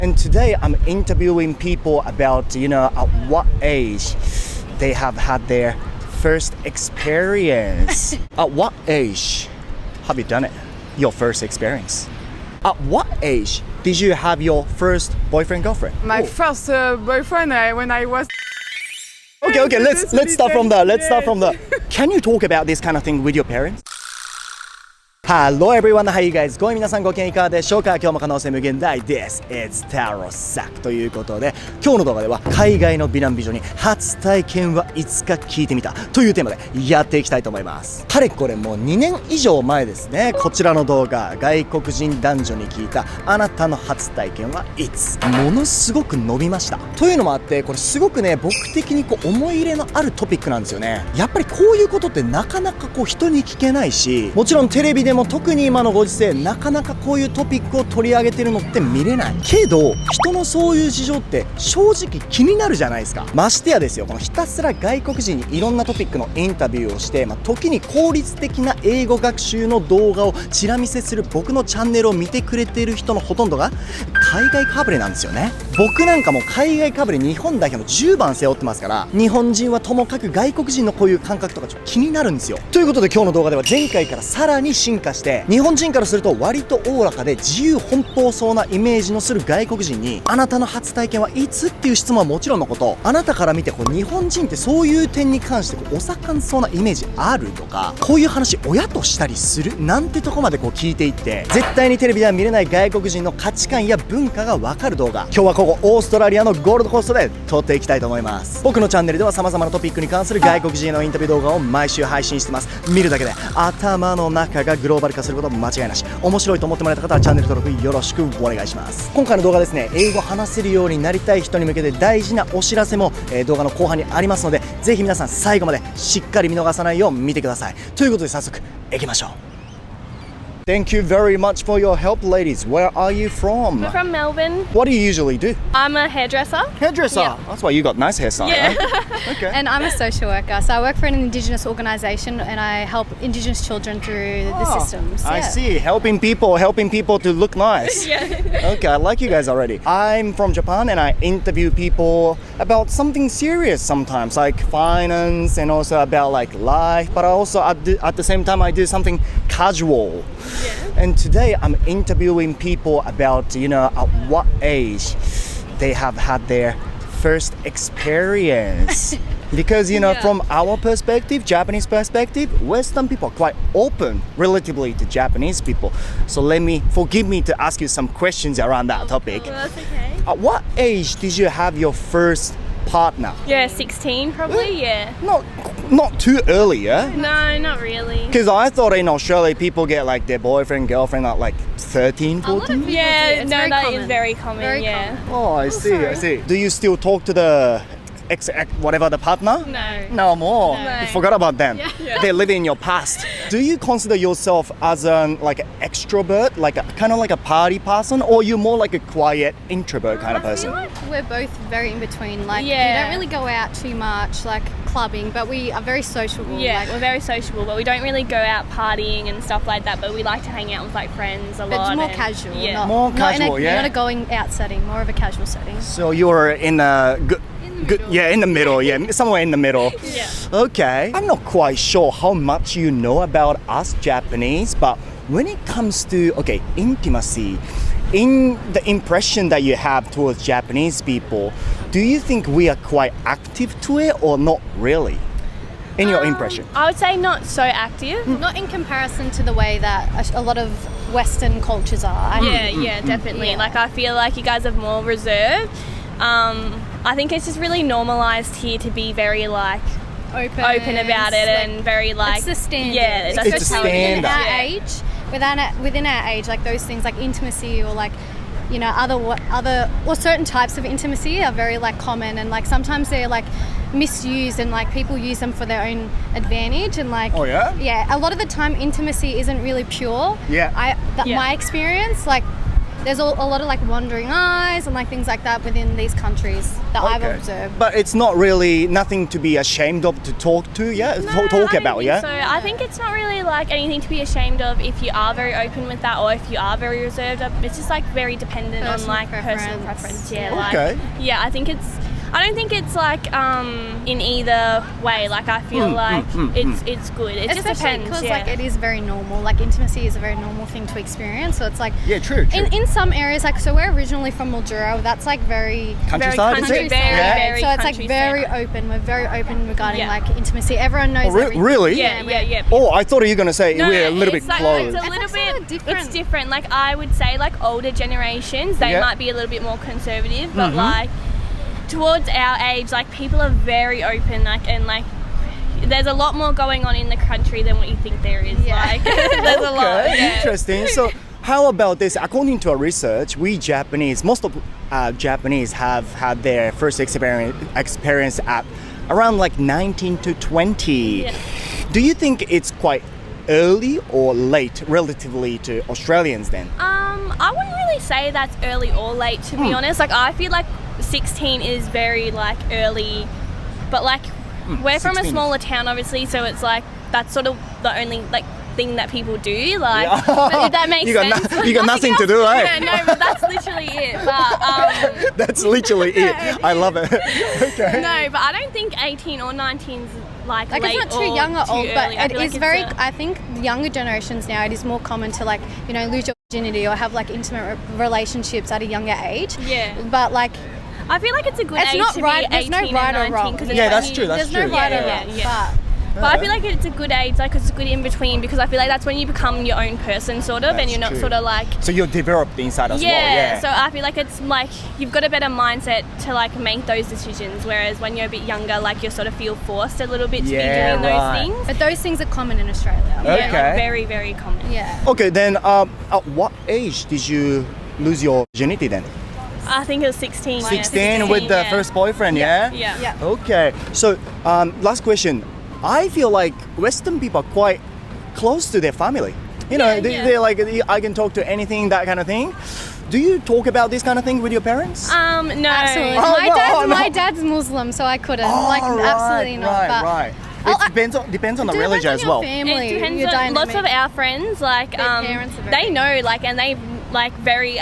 And today I'm interviewing people about, at what age they have had their first experience. At what age have you done it? Your first experience. At what age did you have your first boyfriend, girlfriend? My first boyfriend when I was... Okay, let's start from there. Can you talk about this kind of thing with your parents? Hello everyone, how you guys going? 皆さんご機嫌いかがでしょうか？今日も可能性無限大です。It's タロサックということで、今日の動画では海外の美男美女に初体験はいつか聞いてみたというテーマでやっていきたいと思います。かれこれもう2年以上前ですね。こちらの動画、外国人男女に聞いたあなたの初体験はいつ、ものすごく伸びました。というのもあって、これすごくね、僕的に思い入れのあるトピックなんですよね。やっぱりこういうことってなかなか人に聞けないし、もちろんテレビでも特に今のご時世なかなかこういうトピックを取り上げてるのって見れないけど、人のそういう事情って正直気になるじゃないですか。ましてやですよ、このひたすら外国人にいろんなトピックのインタビューをして、時に効率的な英語学習の動画をチラ見せする僕のチャンネルを見てくれている人のほとんどが海外かぶれなんですよね。僕なんかも海外かぶれ日本代表の10番背負ってますから、日本人はともかく外国人のこういう感覚とかちょっと気になるんですよ。ということで今日の動画では前回からさらに進化して、日本人からすると割とおおらかで自由奔放そうなイメージのする外国人に、あなたの初体験はいつっていう質問はもちろんのこと、あなたから見て日本人ってそういう点に関してお盛んそうなイメージあるとか、こういう話親としたりするなんてとこまで聞いていって、絶対にテレビでは見れない外国人の価値観や文化がわかる動画、今日はここオーストラリアのゴールドコーストで撮っていきたいと思います。僕のチャンネルでは様々なトピックに関する外国人へのインタビュー動画を毎週配信してます。見るだけで頭の中がグローバル化すること間違いなし。面白いと思ってもらえた方はチャンネル登録よろしくお願いします。今回の動画ですね、英語話せるようになりたい人に向けて大事なお知らせも、動画の後半にありますので、ぜひ皆さん最後までしっかり見逃さないよう見てください。ということで早速行きましょう。Thank you very much for your help, ladies. Where are you from? We're from Melbourne. What do you usually do? I'm a hairdresser. Hairdresser? Yeah. That's why you got nice hairstyle. Yeah. Right? Okay. And I'm a social worker, so I work for an Indigenous organisation and I help Indigenous children through the systems. I see. Helping people to look nice. Yeah. Okay, I like you guys already. I'm from Japan and I interview people about something serious sometimes, like finance and also about life, but also at the same time I do something casual. Yeah. And today I'm interviewing people about, at what age they have had their first experience. Because, from our perspective, Japanese perspective, Western people are quite open relatively to Japanese people. So forgive me to ask you some questions around that topic. Well, that's okay. At what age did you have your first partner? Yeah, 16 probably, yeah. Not too early, yeah? No, not really. Because I thought in Australia people get their boyfriend, girlfriend at 13, 14? A lot of people Yeah, do. It's no, very that common. is very common, Very yeah. common. Oh, I see. Do you still talk to the whatever the partner? No. No more. No. You forgot about them. Yeah. They live in your past. Do you consider yourself as an extrovert, kind of like a party person, or you more like a quiet introvert kind of I feel person? like we're both very in between. We Yeah. don't really go out too much, clubbing, but we are very sociable. Yeah, we're very sociable, but we don't really go out partying and stuff like that, but we like to hang out with friends a But lot. it's more and- casual. Yeah. More casual, yeah? Not a going out setting, more of a casual setting. So you're in a good, in the middle, yeah, somewhere in the middle. Yeah. Okay. I'm not quite sure how much you know about us Japanese, but when it comes to, intimacy, in the impression that you have towards Japanese people, do you think we are quite active to it or not really? In your impression? I would say not so active. Not in comparison to the way that a lot of Western cultures are. Yeah, definitely. Yeah. I feel like you guys are more reserved. I think it's just really normalized here to be very open about it and very It's the standard. Yeah, that's It's just a how it is. standard. Our Yeah. age, within our age, those things like intimacy or other or certain types of intimacy are very common, and sometimes they're misused and people use them for their own advantage, and Oh, yeah? a lot of the time intimacy isn't really pure. Yeah. Yeah. My experience, there's a lot of like wandering eyes and like things like that within these countries that I've Okay. observed. But it's not really nothing to be ashamed of to talk to, yeah? No, Talk I don't about, think yeah? So I think it's not really like anything to be ashamed of if you are very open with that or if you are very reserved. It's just like very dependent on Personal like personal preference. preference. Yeah. Okay. Like, yeah, I don't think it's like in either way. Like I feel like it's good. It just Especially depends. because Yeah. like it is very normal. Like intimacy is a very normal thing to experience. So it's like Yeah, true. in some areas, like so we're originally from Mildura. That's like very Countryside, is country, it? very, Yeah. very so it's like country very centre. open. We're very open regarding Yeah. like intimacy. Everyone knows Oh, everything. really? Yeah. Oh, I thought you were going to say No, we're a little bit it's like, closed. It's a It's little actually bit different. It's different. Like I would say, like older generations, they Yeah. might be a little bit more conservative, but like towards our age, like people are very open, like and like there's a lot more going on in the country than what you think there is. Yeah. Like there's a lot. Okay, Yeah. interesting. So, how about this? According to our research, we Japanese, most of Japanese have had their first experience at around like 19 to 20. Yeah. Do you think it's quite early or late relatively to Australians then? I wouldn't really say that's early or late, to be honest. Like I feel like 16 is very like early, but like we're from a 16. smaller town, obviously, so it's like that's sort of the only like thing that people do. Like Yeah. but if that makes You got sense. no- you got nothing to do, eh? Yeah, no, but that's literally it. But That's literally it. I love it. Okay. no, but I don't think 18 or 19 is like Like late it's not too or young or too old, but early. I it feel is like very. it's I think the younger generations now, it is more common to like lose your virginity or have like intimate relationships at a younger age. Yeah. But like I feel like it's a good it's age not to right. be There's 18 no right and or 19 wrong. 'cause it's Yeah, when that's you- true, that's There's no true. right or Yeah, wrong. yeah. But I feel like it's a good age, like it's a good in between because I feel like that's when you become your own person, sort of, That's and you're not true. sort of like. So you're developed inside as well, yeah. So I feel like it's like you've got a better mindset to like make those decisions, whereas when you're a bit younger, like you sort of feel forced a little bit to Yeah, be doing right. those things. But those things are common in Australia. Yeah, Okay. like very, very common. Yeah. Okay, then at what age did you lose your virginity then? I think it was 16. yeah, 16 with the yeah. first boyfriend, yeah? Yeah. Yeah. Okay, so last question. I feel like Western people are quite close to their family. You know, Yeah. they're like, I can talk to anything, that kind of thing. Do you talk about this kind of thing with your parents? No. Absolutely. Oh, no, no. My dad's Muslim, so I couldn't. like Oh, absolutely not. But Right. Oh, It depends on the religion as well. Family, It depends your on lots dynamic. of our friends, like Their parents are very they know, like, and they like very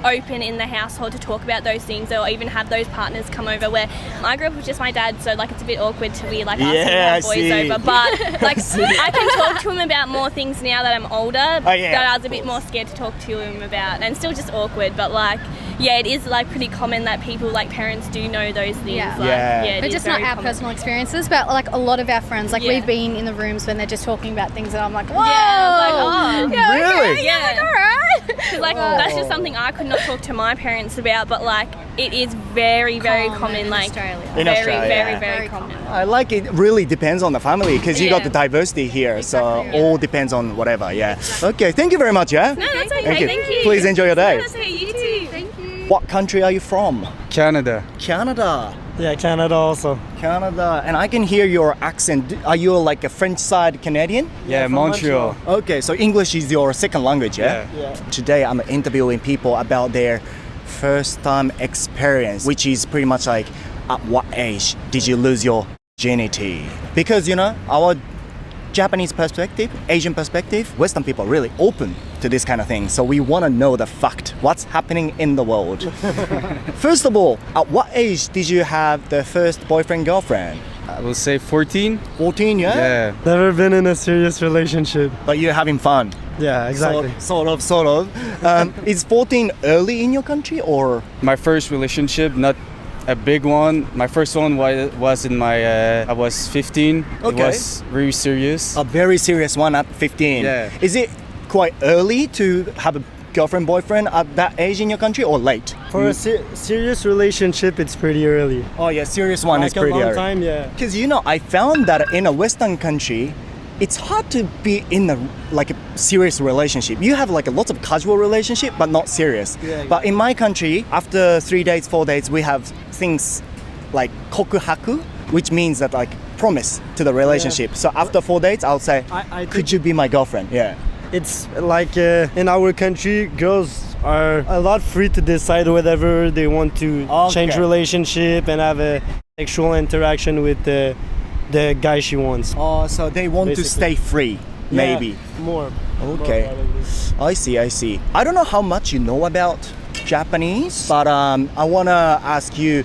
open in the household to talk about those things, or even have those partners come over. Where I grew up with just my dad, so like it's a bit awkward to be like asking Yeah, I our boys see. over. But like I can talk to him about more things now that I'm older Oh, yeah, that I was of a bit course. more scared to talk to him about, and still just awkward. But like, yeah, it is like pretty common that people, like parents, do know those things. Yeah. Like, Yeah. it But is just not very our common. personal experiences, but like a lot of our friends, like Yeah. we've been in the rooms when they're just talking about things, and I'm like, whoa, Yeah, I was like, oh. yeah, Really? okay, Yeah. like, all right. 'Cause, like that's just something I could not talk to my parents about, but like it is very, very common. in Like Australia. In very, Australia, very, yeah. very Very common. I like it really depends on the family because you got Yeah. the diversity here, so Exactly, all depends on whatever, yeah. Okay, thank you very much, yeah? No, that's okay. Thank you. Thank you. Please enjoy your day. That's okay. You too. Thank you. What country are you from? Canada. Canada. Yeah, Canada also. Canada. And I can hear your accent. Are you like a French side Canadian? Yeah, from Montreal. Okay, so English is your second language, yeah? Yeah. Today I'm interviewing people about their first time experience, which is pretty much like at what age did you lose your virginity? Because our Japanese perspective, Asian perspective, Western people are really open to this kind of thing. So we want to know the fact, what's happening in the world. First of all, at what age did you have the first boyfriend, girlfriend? I will say 14. 14, yeah? Yeah. Never been in a serious relationship. But you're having fun. Yeah, exactly. Sort of. Is 14 early in your country or? My first relationship, not a big one. My first one was in my, I was 15. Okay. It was very serious. A very serious one at 15. Yeah. Is it quite early to have a girlfriend, boyfriend at that age in your country or late? For a serious relationship, it's pretty early. Oh yeah, serious one is Like pretty a long early. time, yeah. Because I found that in a Western country, it's hard to be in a serious relationship. You have like a lots of casual relationship, but not serious. Yeah, But in my country, after 3 days, 4 days, we have things like kokuhaku, which means that like promise to the relationship. So after 4 days, I'll say, I could think you be my girlfriend? Yeah. it's like in our country, girls are a lot free to decide whatever they want to change relationship and have a sexual interaction with the guy she wants. Oh, so they want to stay free, maybe. Yeah, more. Okay. More probably. I see. I don't know how much you know about Japanese, but I wanna ask you,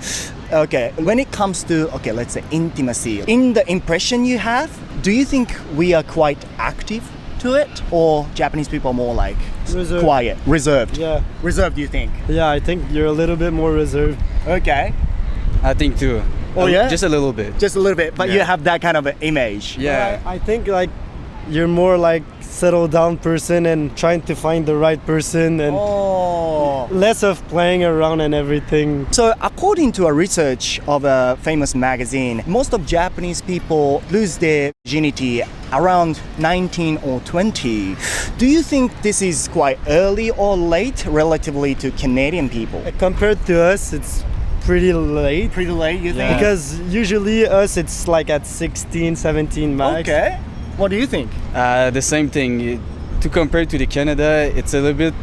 okay, when it comes to, okay, let's say intimacy, in the impression you have, do you think we are quite active to it, or Japanese people are more like Reserved. quiet, reserved? Yeah. Reserved, you think? Yeah, I think you're a little bit more reserved. Okay. I think too. Oh, yeah? Just a little bit. Just a little bit, but you Yeah. have that kind of an image. Yeah. I think like you're more like settled down person and trying to find the right person and Oh. less of playing around and everything. So, according to a research of a famous magazine, most of Japanese people lose their virginity around 19 or 20. Do you think this is quite early or late relatively to Canadian people? Compared to us, it's pretty late. Pretty late, you think? Because usually us, it's like at 16, 17 max. Okay. What do you think? The same thing. To compare to the Canada, it's a little bit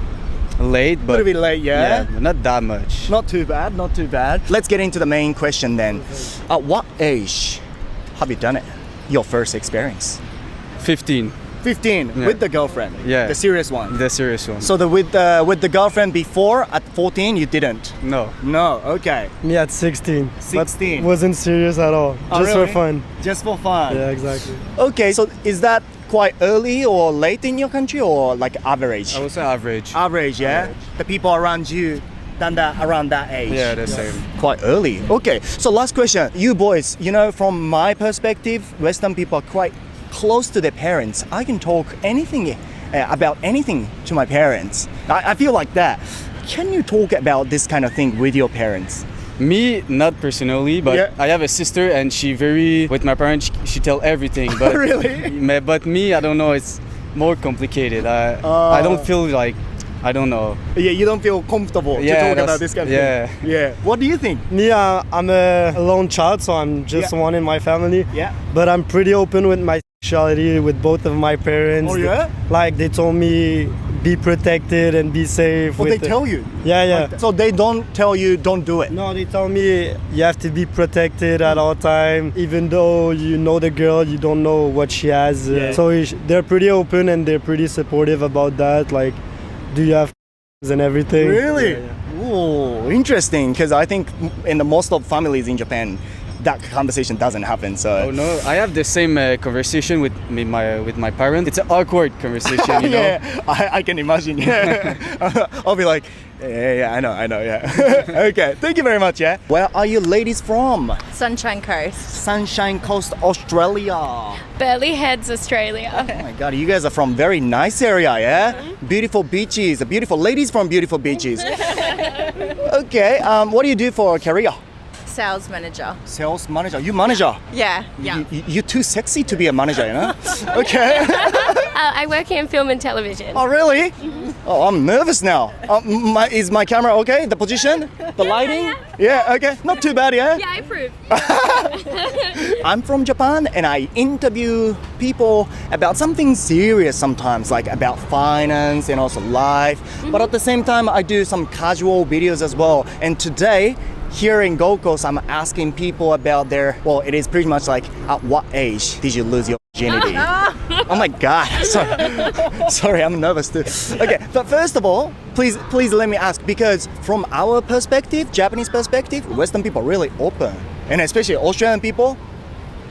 late, A but little bit late, yeah? not that much. Not too bad, not too bad. Let's get into the main question then. At what age have you done it? Your first experience? 15, 15, Yeah. with the girlfriend? Yeah. The serious one? the serious one. So with the girlfriend before, at 14, you didn't? No. No, okay. Me at 16. 16. But wasn't serious at all. Oh, Just really? for fun. Just for fun? Yeah, exactly. Okay, so is that quite early or late in your country, or like average? I would say average. Average, yeah? The people around you done that around that age? Yeah, the same. Quite early. Okay, so last question. You boys, you know, from my perspective, Western people are quite close to their parents. I can talk anything about anything to my parents. I feel like that. Can you talk about this kind of thing with your parents? Me, not personally, but Yeah. I have a sister and she very, with my parents, she tell everything. But Really? But me, I don't know, it's more complicated. I don't feel like, I don't know. Yeah, you don't feel comfortable to Yeah, talk that's- about this kind of yeah. thing. Yeah. What do you think? Me, I'm a lone child, so I'm just Yeah. one in my family. Yeah. But I'm pretty open with my sexuality with both of my parents. Oh, yeah? Like they told me be protected and be safe. Well, with they tell you. Yeah, yeah. So they don't tell you don't do it. No, they tell me you have to be protected at all time. Even though you know the girl, you don't know what she has. Yeah. So they're pretty open and they're pretty supportive about that. Like, do you have and everything? Really? Yeah, yeah. Ooh, interesting. Because I think in the most of families in Japan, that conversation doesn't happen. So. Oh no, I have the same conversation with my parents. It's an awkward conversation, you know. Yeah, I can imagine. Yeah. I'll be like, yeah, I know, yeah. Okay, thank you very much, yeah. Where are you ladies from? Sunshine Coast. Sunshine Coast, Australia. Burleigh Heads, Australia. Oh my god, you guys are from very nice area, yeah? Beautiful beaches, beautiful ladies from beautiful beaches. Okay, what do you do for a career? Sales manager. Sales manager. You manager? Yeah. You're too sexy to be a manager, you know? Okay. I work in film and television. Oh, really? Oh, I'm nervous now. Is my camera okay? The position? The lighting? Yeah, okay. Not too bad, yeah? Yeah, I approve. I'm from Japan and I interview people about something serious sometimes, like about finance and also life. But at the same time, I do some casual videos as well. And today, here in Gold Coast, I'm asking people about their, well, it is pretty much like, at what age did you lose your virginity? Oh my god, sorry, I'm nervous too. Okay, but first of all, please let me ask, because from our perspective, Japanese perspective, Western people are really open. And especially Australian people,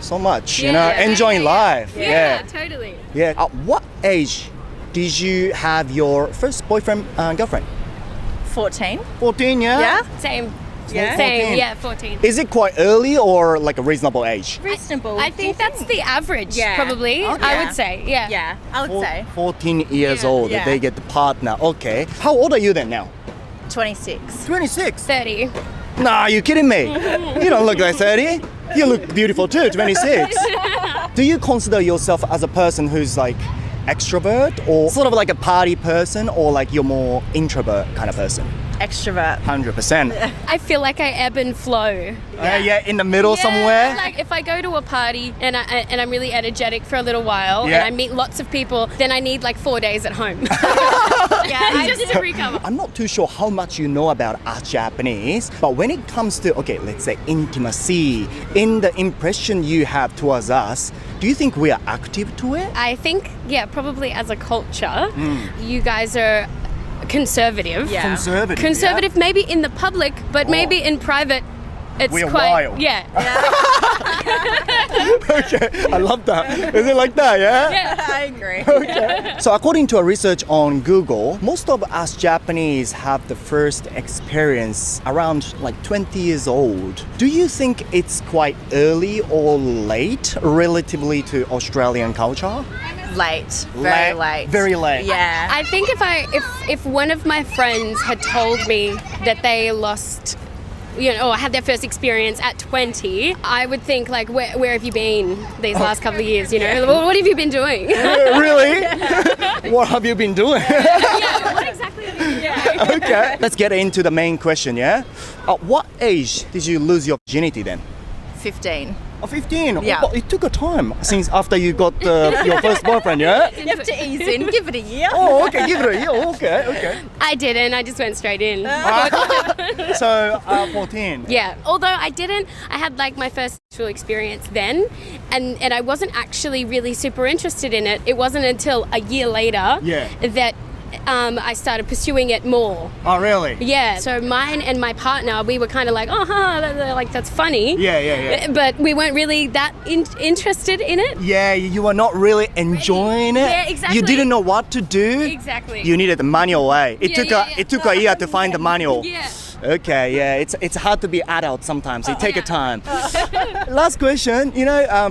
so much, you know, enjoying life. Yeah, totally. Yeah. At what age did you have your first boyfriend, girlfriend? 14. 14, yeah? Yeah. Same. Yeah. Same, yeah, 14. Is it quite early or like a reasonable age? Reasonable. I think that's the average, Yeah. probably. Okay. I would say, yeah. Yeah, I would say 14 years old, Yeah. they get the partner. Okay. How old are you then now? 26. 26. 30. Nah, you kidding me? You don't look like 30. You look beautiful too, 26. Do you consider yourself as a person who's like extrovert or sort of like a party person, or like you're more introvert kind of person? Extrovert. 100%. I feel like I ebb and flow. Yeah, in the middle somewhere. Like if I go to a party and I'm really energetic for a little while Yeah. and I meet lots of people, then I need like 4 days at home. Yeah, I just did a recover. I'm not too sure how much you know about us Japanese, but when it comes to, okay, let's say intimacy, in the impression you have towards us, do you think we are active to it? I think, yeah, probably as a culture, you guys are conservative. Yeah. Conservative, Maybe in the public, but maybe in private, it's We're quite wild. Yeah. Okay, I love that. Is it like that, yeah? I agree. Okay. So according to a research on Google, most of us Japanese have the first experience around like 20 years old. Do you think it's quite early or late relatively to Australian culture? Late. Very late. Very late. Yeah. I think if one of my friends had told me that they lost, or had their first experience at 20, I would think like, where have you been these last couple of years? What have you been doing? Really? What have you been doing? Yeah, what exactly have you been doing? Okay. Let's get into the main question, yeah? At what age did you lose your virginity then? 15. Oh, 15? Yeah. Oh, but it took a time since after you got your first boyfriend, yeah? You have to ease in. Give it a year. Oh, okay, give it a year. Okay. I didn't. I just went straight in. So, 14. Yeah. Although I had like my first sexual experience then, and I wasn't actually really super interested in it. It wasn't until a year later that I started pursuing it more. Oh, really? Yeah. So mine and my partner, we were kind of like, that's funny. Yeah. But we weren't really that interested in it. Yeah, you were not really enjoying it. Yeah, exactly. You didn't know what to do. Exactly. You needed the manual way. It took a year to find the manual. Yeah. Okay, yeah, it's hard to be adult sometimes. It takes a time. Last question,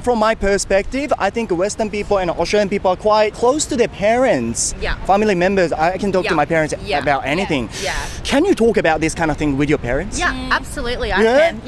from my perspective, I think Western people and Australian people are quite close to their parents. Yeah. Family members. I can talk to Yeah. my parents Yeah. about anything. Yeah. Can you talk about this kind of thing with your parents? Yeah, absolutely. I Yeah? can.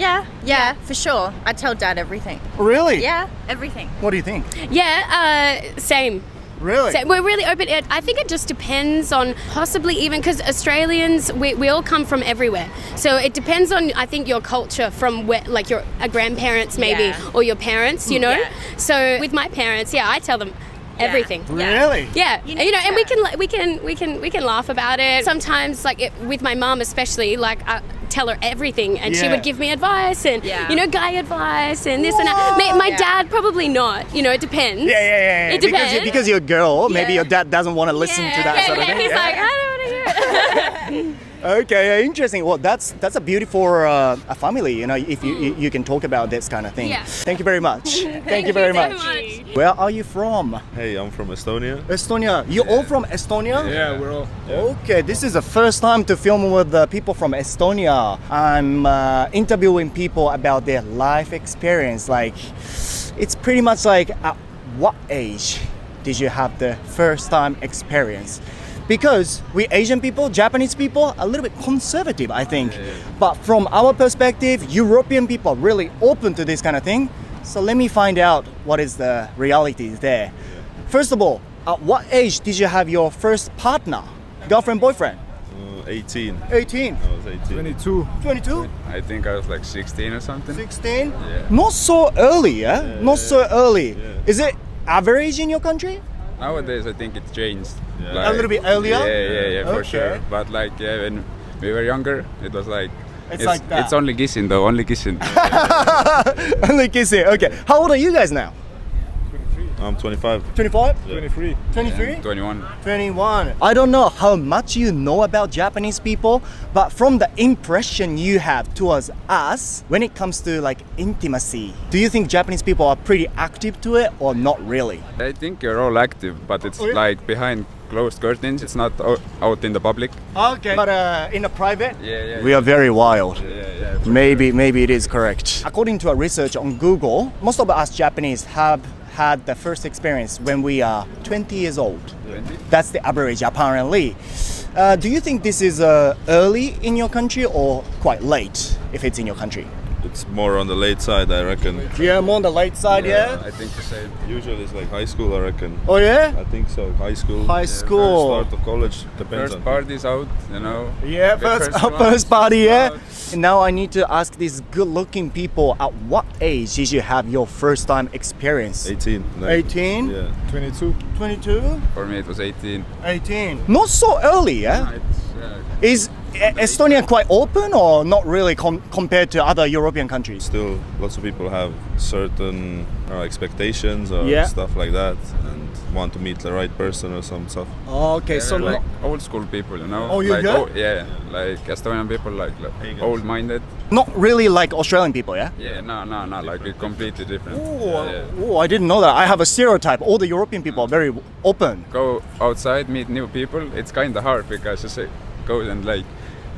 Yeah, for sure. I tell Dad everything. Really? Yeah, everything. What do you think? Yeah. Same. Really? So we're really open. I think it just depends on possibly even because Australians, we all come from everywhere. So it depends on, I think, your culture from where, like your grandparents maybe, Yeah. or your parents, Yeah. So with my parents, I tell them everything. Really? Yeah, You and, need and to. we can laugh about it. Sometimes, like with my mom especially, like I tell her everything, and she Yeah. would give me advice and Yeah. guy advice and this and that. My Yeah. dad probably not. It depends. Yeah. It depends. Because you're a girl, maybe Yeah. your dad doesn't want to listen to that sort of thing. He's yeah? like, I don't want to hear it. Okay, interesting. Well, that's a beautiful a family. If you can talk about this kind of thing. Yeah. Thank you very much. Thank you very much. Where are you from? Hey, I'm from Estonia. Estonia. You're all from Estonia? Yeah, we're all. Okay, this is the first time to film with people from Estonia. I'm interviewing people about their life experience. Like, it's pretty much like, at what age did you have the first time experience? Because we Asian people, Japanese people, are a little bit conservative, I think. But from our perspective, European people are really open to this kind of thing. So let me find out what is the reality there. First of all, at what age did you have your first partner? Girlfriend, boyfriend? 18. 18. I was 18. 22. 22? I think I was like 16 or something. 16? Yeah. Not so early, yeah? Not so early. Is it average in your country? Nowadays, I think it's changed. Yeah. A little bit earlier? Yeah, for Okay. sure. But like, when we were younger, it was like. It's like that. It's only kissing though, only kissing. Only kissing. Okay. How old are you guys now? I'm 25. 25? 23. 23? 21. 21. I don't know how much you know about Japanese people, but from the impression you have towards us, when it comes to like intimacy, do you think Japanese people are pretty active to it or not really? I think you're all active, but it's Oh, yeah? like behind closed curtains. It's not out in the public. Okay. But in a private? Yeah. We are very wild. Yeah. Maybe it is correct. According to a research on Google, most of us Japanese have had the first experience when we are 20 years old. 20? That's the average apparently. Do you think this is early in your country or quite late if it's in your country? It's more on the late side, I reckon. Yeah, more on the late side, yeah? I think the same. Usually it's like high school, I reckon. Oh, yeah? I think so. High school. High school. Start of college depends First on. party's out, you know. Yeah, The first one's party, yeah? out. And now I need to ask these good-looking people, at what age did you have your first time experience? 18. 18? Yeah. 22. 22? For me, it was 18. 18. Not so early, yeah? It's, Is Estonia quite open or not really compared to other European countries? Still, lots of people have certain expectations or Yeah. stuff like that, and want to meet the right person or some stuff. Okay, so like not, old school people, you know. Oh, you like, heard? yeah, like Estonian people, like old-minded. not really like Australian people, yeah? Yeah, no, like we're completely different. Oh, Yeah. oh, I didn't know that. I have a stereotype. All the European people are very open. Go outside, meet new people. It's kind of hard because you say, go and like,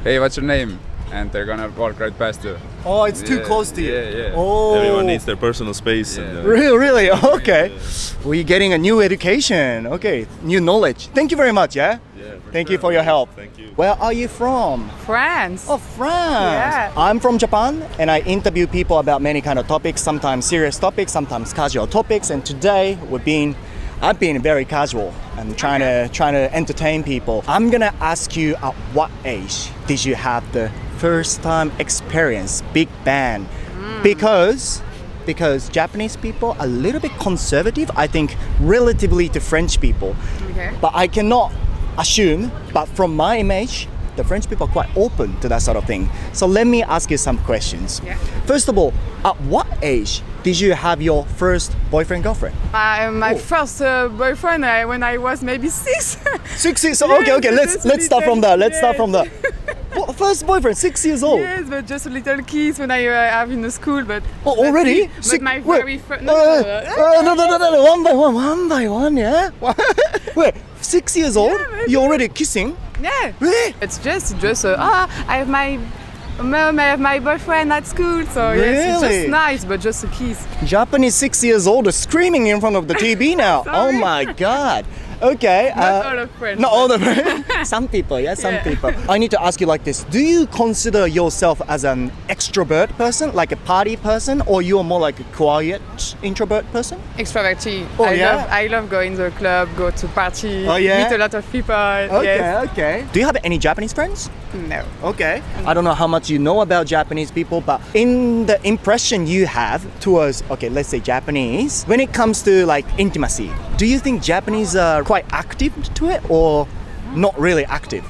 hey, what's your name? And they're gonna walk right past you. Oh, it's too Yeah, close to you. yeah. Oh, Everyone needs their personal space. And, Really? Okay. We're getting a new education. Okay, new knowledge. Thank you very much, yeah? Thank you for your help. Thank you. Where are you from? France. Oh, France. Yeah. I'm from Japan and I interview people about many kind of topics, sometimes serious topics, sometimes casual topics. And today I've been very casual and trying to entertain people. I'm gonna ask you, at what age did you have the first time experience big band? Because Japanese people are a little bit conservative, I think, relatively to French people. Okay. But I cannot assume, but from my image, the French people are quite open to that sort of thing. So let me ask you some questions. Yeah. First of all, at what age did you have your first boyfriend, girlfriend? My first boyfriend when I was maybe 6. 6 years old? Yes, Okay, just let's start from there. Let's start yes. from there. First boyfriend, 6 years old. Yes, but just a little kiss when I have in the school. But Oh, already? But my wait. very first. No, one by one, yeah? Wait, 6 years old? maybe. You're already kissing? Yeah. Really? It's just I have my mom, I have my boyfriend at school, so yes, it's Really? just nice, but just a kiss. Japanese 6 years old is screaming in front of the TV now. Oh Sorry. my god. Okay. Not all of French. Not all the some people, some Yeah. people. I need to ask you like this. Do you consider yourself as an extrovert person, like a party person, or you are more like a quiet introvert person? Extroverted. Oh, yeah? I love going to the club, go to party, Oh, yeah? meet a lot of people. Okay, Yes. okay. Do you have any Japanese friends? No. Okay. I don't know how much you know about Japanese people, but in the impression you have towards, okay, let's say Japanese, when it comes to like intimacy, do you think Japanese are quite active to it or not really active?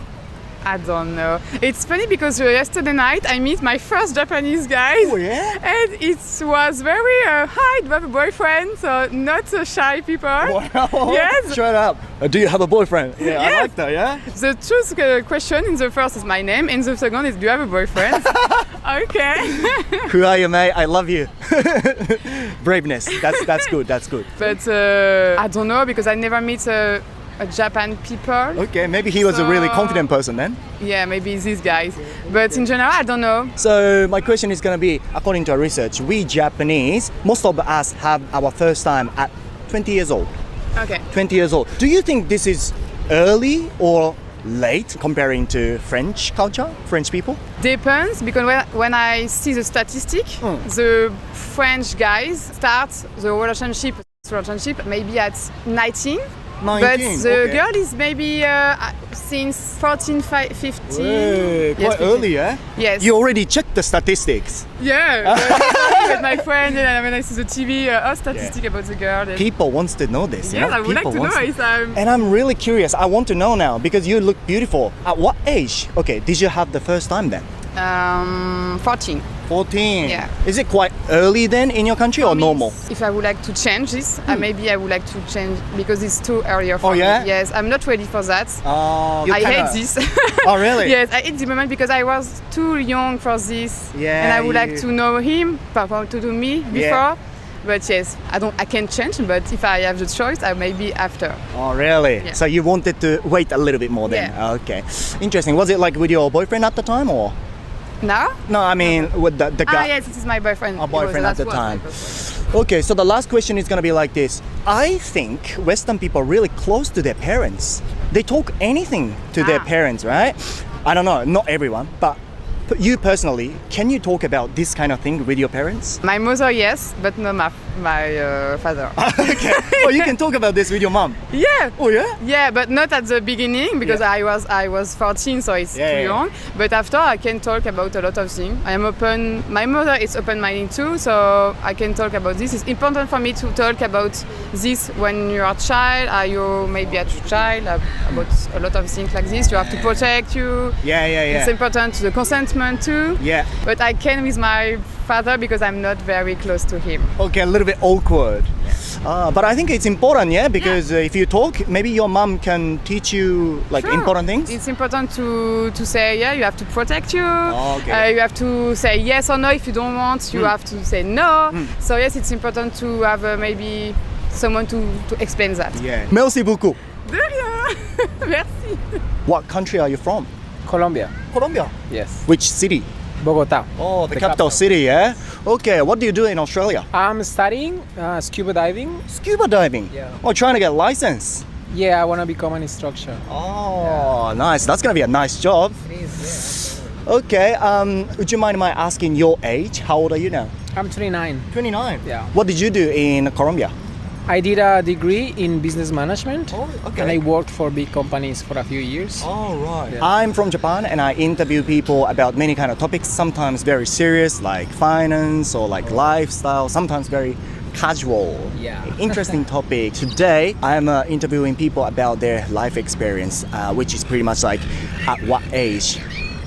I don't know. It's funny because yesterday night I meet my first Japanese guy. Oh, yeah? And it was very hi, do you have a boyfriend? So not shy people. Wow. Yes. Shut up. Do you have a boyfriend? Yeah, I Yes. like that, yeah? The truth question in the first is my name, and the second is do you have a boyfriend? Okay. Who are you, mate? I love you. Braveness. That's good. That's good. But I don't know because I never meet a Japan people. Okay, maybe he was a really confident person then. Yeah, maybe these guys. But in general, I don't know. So my question is going to be, according to our research, we Japanese, most of us have our first time at 20 years old. Okay. 20 years old. Do you think this is early or late comparing to French culture, French people? Depends because when I see the statistic, the French guys start the relationship maybe at 19. 19, But the okay. girl is maybe since 14, 15. Hey, Yes, quite early, yeah? Yes. You already checked the statistics. Yeah. With my friend, and when I see the TV, statistic about the girl. And People wants to know this. you yes, know? I would like People to know wants if I'm. And I'm really curious. I want to know now because you look beautiful. At what age? Okay, did you have the first time then? 14. 14. Yeah. Is it quite early then in your country or For me, normal? If I would like to change this, maybe I would like to change because it's too early for Oh, yeah? me. Yes, I'm not ready for that. Oh, I hate this. Oh, really? Yes, I hate the moment because I was too young for this. Yeah, And I would like you- to know him, to do me before. Yeah. But yes, I can change, but if I have the choice, I maybe after. Oh, really? Yeah. So you wanted to wait a little bit more then? Yeah. Okay. Interesting. Was it like with your boyfriend at the time or? Now? No, I mean with the guy. Yes, this is my boyfriend. A boyfriend at the That was my time. boyfriend. Okay, so the last question is gonna be like this. I think Western people are really close to their parents. They talk anything to their parents, right? I don't know, not everyone, but You personally, can you talk about this kind of thing with your parents? My mother, yes, but not my father. Okay. Oh, you can talk about this with your mom. Yeah. Oh yeah. Yeah, but not at the beginning because I was 14, so it's too young. But after, I can talk about a lot of things. I am open. My mother is open-minded too, so I can talk about this. It's important for me to talk about this when you are a child. You maybe a child about a lot of things like this. You have to protect you. Yeah. It's important the consentment too. Yeah. But I can with my father because I'm not very close to him. Okay, a little bit awkward. But I think it's important, because if you talk, maybe your mom can teach you like important things. It's important to say you have to protect you. Okay. You have to say yes or no if you don't want. You have to say no. So yes, it's important to have maybe someone to explain that. Yeah. Merci beaucoup. De rien. Merci. What country are you from? Colombia. Colombia. Yes. Which city? Bogota. Oh, the capital city, yeah? Okay, what do you do in Australia? I'm studying scuba diving. Scuba diving? Yeah. Oh, trying to get a license? Yeah, I want to become an instructor. Oh, nice. That's going to be a nice job. It is, Okay, would you mind my asking your age? How old are you now? I'm 29. 29? Yeah. What did you do in Colombia? I did a degree in business management. Oh, okay. And I worked for big companies for a few years. Oh, right. Yeah. I'm from Japan and I interview people about many kind of topics, sometimes very serious like finance or like lifestyle, sometimes very casual, interesting topic. Today, I'm interviewing people about their life experience, which is pretty much like at what age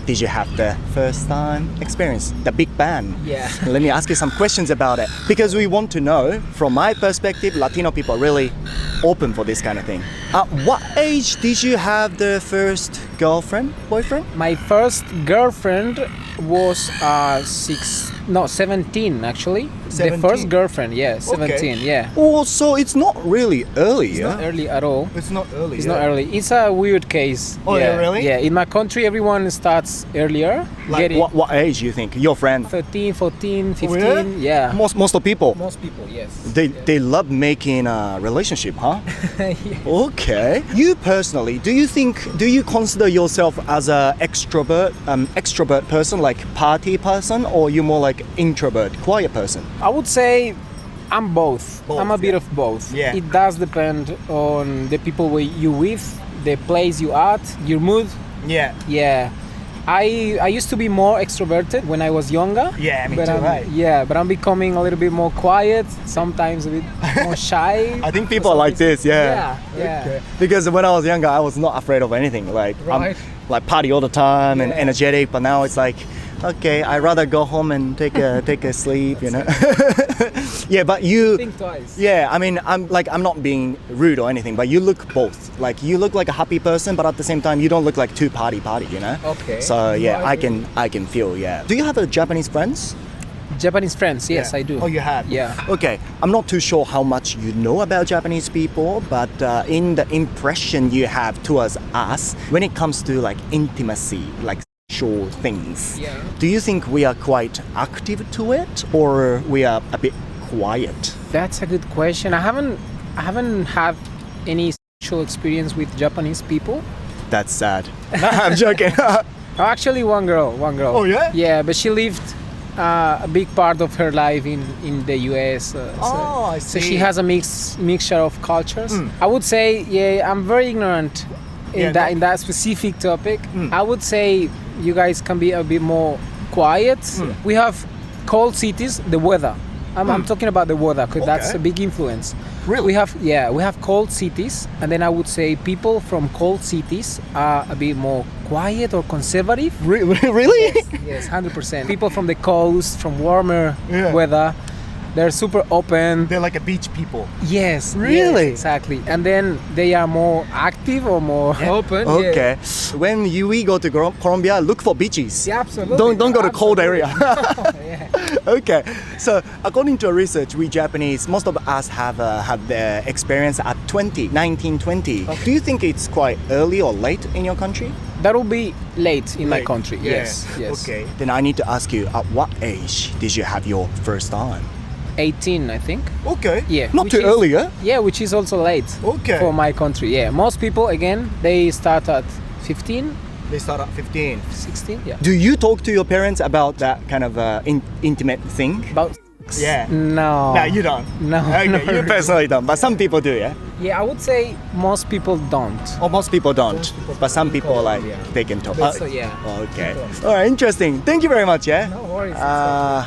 did you have the first time experience, the big bang? Yeah. Let me ask you some questions about it because we want to know, from my perspective, Latino people are really open for this kind of thing. At what age did you have the first boyfriend? My first girlfriend was 17 actually. 17? The first girlfriend, 17, yeah. Oh, so it's not really early, It's not early at all. It's not early. It's not early. It's a weird case. Oh, yeah, really? Yeah, in my country, everyone starts earlier. Like what age you think? Your friend? 13, 14, 15, really? yeah. Most of people? Most people, yes. They love making a relationship, huh? Yes. Okay. You personally, do you consider yourself as a extrovert person, like party person, or you more like introvert, quiet person? I would say I'm both. I'm a bit of both. Yeah. It does depend on the people you with, the place you at, your mood. Yeah. Yeah. I used to be more extroverted when I was younger. Yeah, me too, right? Yeah, but I'm becoming a little bit more quiet, sometimes a bit more shy. I think people are like this, Yeah. Okay. Because when I was younger, I was not afraid of anything. Like I'm like party all the time and energetic, but now it's like, okay, I'd rather go home and take a sleep, you know. Yeah, but you think twice. Yeah, I mean, I'm not being rude or anything, but you look both. Like you look like a happy person, but at the same time, you don't look like too party, you know. Okay. So yeah, I can feel. Yeah. Do you have Japanese friends? Japanese friends, yes, Yeah. I do. Oh, you have? Yeah. Okay, I'm not too sure how much you know about Japanese people, but in the impression you have towards us, when it comes to like intimacy, like sexual things, do you think we are quite active to it, or we are a bit quiet? That's a good question. I haven't had any sexual experience with Japanese people. That's sad. I'm joking. Actually, one girl. Oh yeah? Yeah, but she lived a big part of her life in the US. I see. So she has a mixture of cultures. I would say, I'm very ignorant in that specific topic. I would say you guys can be a bit more quiet. We have cold cities, the weather. I'm talking about the weather because that's a big influence. Really? We have cold cities, and then I would say people from cold cities are a bit more quiet or conservative. Really? Yes, 100%. People from the coast, from warmer weather, they're super open. They're like a beach people. Yes. Really? Yes, exactly. And then they are more active or more open. Okay. When we go to Colombia, look for beaches. Yeah, absolutely. Don't go to cold area. Yeah. Okay. So according to research, we Japanese, most of us have had the experience at 19, 20. Okay. Do you think it's quite early or late in your country? That will be late in my country. Yeah. Yes. Okay. Then I need to ask you, at what age did you have your first time? 18, I think. Okay. Yeah. Not too early, yeah? Yeah, which is also late. Okay. For my country. Yeah. Most people, again, they start at 15, They start at 15. 16, yeah. Do you talk to your parents about that kind of intimate thing? About Yeah. No. No, you don't. No. Okay, no, you personally don't, but some people do, yeah? Yeah, I would say most people don't. Oh, most people don't, people but some people don't, like yeah. they can talk. But so, yeah. Okay. Alright, interesting. Thank you very much, yeah? No worries.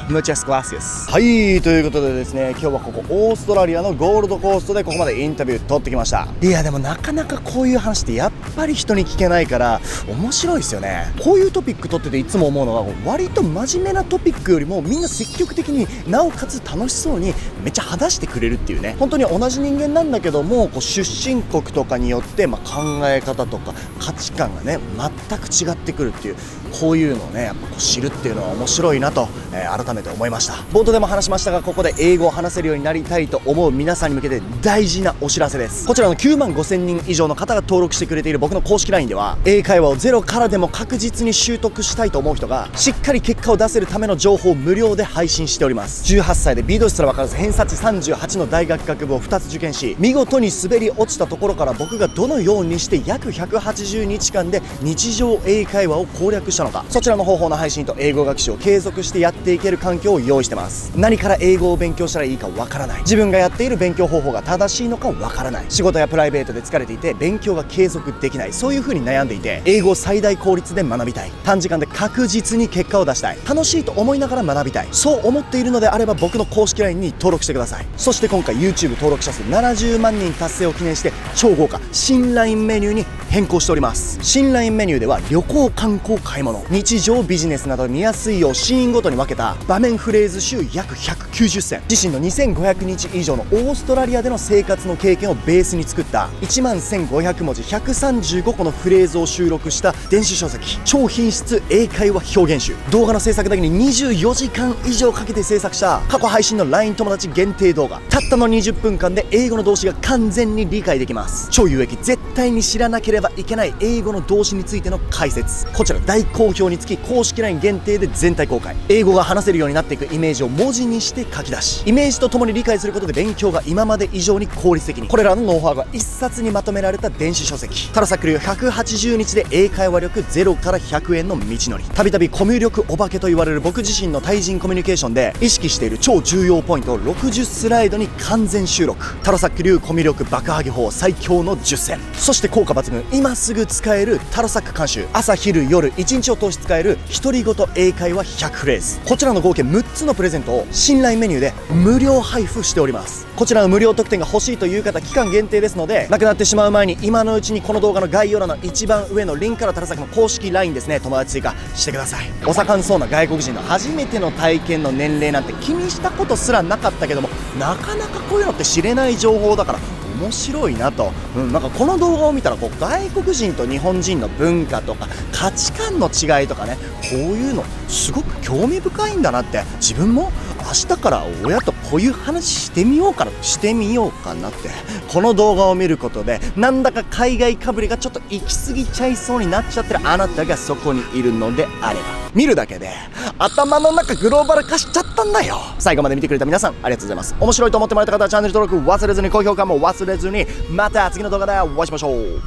Muchas gracias. はい、ということでですね、今日はここオーストラリアのゴールドコーストでここまでインタビュー取ってきました。いや、でもなかなかこういう話ってやっぱり人に聞けないから面白いですよね。こういうトピック取ってていつも思うのが、割と真面目なトピックよりもみんな積極的になおかつ楽しそうにめっちゃ話してくれるっていうね。本当に同じ人間なんだけども、こう出身国とかによって、考え方とか価値観がね全く違ってくるっていう、こういうのをねやっぱこう知るっていうのは面白いなと、改めて思いました。冒頭でも話しましたが、ここで英語を話せるようになりたいと思う皆さんに向けて大事なお知らせです。こちらの9万5000人以上の方が登録してくれている僕の公式 LINE では、英会話をゼロからでも確実に習得したいと思う人がしっかり結果を出せるための情報を無料で配信しております。18歳で B 動詞すら分からず偏差値38の大学学部を2つ受験し、見事に滑り落ちたところから僕がどのようにして約180日間で日常英会話を攻略したのか、そちらの方法の配信と英語学習を継続してやっていける環境を用意してます。何から英語を勉強したらいいかわからない、自分がやっている勉強方法が正しいのかわからない、仕事やプライベートで疲れていて勉強が継続できない、そういう風に悩んでいて英語を最大効率で学びたい、短時間で確実に結果を出したい、楽しいと思いながら学びたい、そう思っているのであれば僕の公式 LINE に登録してください。そして今回 YouTube 登録者数70万人達成を記念して超豪華新 LINE メニューに変更しております。新 LINE メニューでは旅行、観光、買い物、日常、ビジネスなど見やすいようシーンごとに分けた場面フレーズ集約190選、自身の2500日以上のオーストラリアでの生活の経験をベースに作った1万1500文字135個のフレーズを収録した電子書籍超品質英会話表現集、動画の制作だけに24時間以上かけて制作した過去配信の LINE 友達限定動画、たったの20分間で英語の動詞が完全に理解できます。超有益、絶対に知らなければいけない英語の動詞についての解説、こちら大好評につき公式 LINE 限定で全体公開。英語が話せるようになっていくイメージを文字にして書き出し、イメージとともに理解することで勉強が今まで以上に効率的に、これらのノウハウが一冊にまとめられた電子書籍、タロサック流180日で英会話力0から100円の道のり。たびたびコミュ力お化けと言われる僕自身の対人コミュニケーションで意識している超重要ポイントを60スライドに完全収録。タロサック流コミュ力爆上げ法最強の10選、そして効果抜群今すぐ使えるタロサック監修、朝昼夜1日を通し使える独り言英会話100フレーズ、こちらの合計6つのプレゼントを新 LINE メニューで無料配布しております。こちらの無料特典が欲しいという方、期間限定ですのでなくなってしまう前に今のうちにこの動画の概要欄の一番上のリンクからタロサックの公式 LINE ですね、友達追加してください。お盛んそうな外国人の初めての体験の年齢なんて気にしたことすらなかったけども、なかなかこういうのって知れない情報だから面白いなと、なんかこの動画を見たらこう外国人と日本人の文化とか価値観の違いとかね、こういうのすごく興味深いんだなって、自分も明日から親とこういう話してみようかなって、この動画を見ることでなんだか海外かぶりがちょっと行き過ぎちゃいそうになっちゃってるあなたがそこにいるのであれば、見るだけで頭の中グローバル化しちゃったんだよ。最後まで見てくれた皆さんありがとうございます。面白いと思ってもらえた方はチャンネル登録忘れずに、高評価も忘れずに、また次の動画でお会いしましょう。